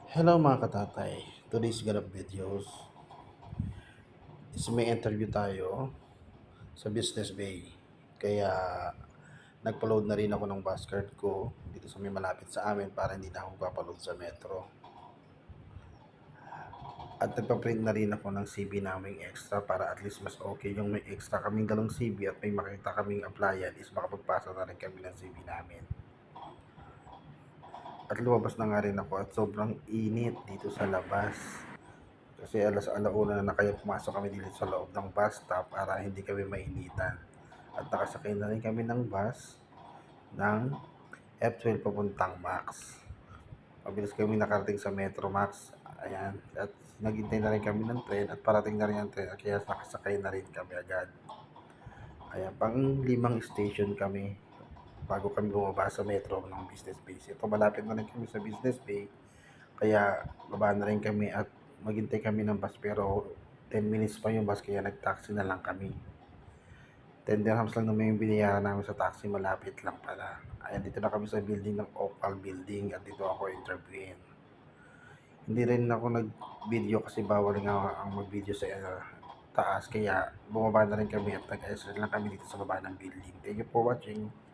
Hello mga katatay. Today's ganap videos is may interview tayo sa Business Bay. Kaya nagpa-load na rin ako ng bus card ko dito sa may malapit sa amin para hindi na ako papaload sa metro. At nagpa-print na rin ako ng CV naming extra para at least mas okay yung may extra kaming dalawang CV at may makita kaming applyan is makapagpasa na rin kami ng CV namin. At lumabas na nga rin ako at sobrang init dito sa labas. Kasi alauna na kaya pumasok kami dito sa loob ng bus stop para hindi kami mainitan. At nakasakay na rin kami ng bus ng F12 papuntang Max. Mabilis kami nakarating sa Metro Max. Ayan. At naghintay na rin kami ng tren at parating na rin ang tren. Kaya nakasakay na rin kami agad. Ayan. Pang 5 station kami bago kami bumaba sa metro ng Business Bay. Ito malapit na rin kami sa Business Bay. Kaya baba na rin kami at maghintay kami ng bus pero 10 minutes pa yung bus kaya nag-taxi na lang kami. 10 dirhams lang naman yung binayaran namin sa taxi, malapit lang pala. Ayan, dito na kami sa building ng Opal Building at dito ako interviewin. Hindi rin ako nag-video kasi bawal nga ang mag-video sa taas kaya bumaba na rin kami at nag-exit lang kami dito sa baba ng building. Thank you for watching.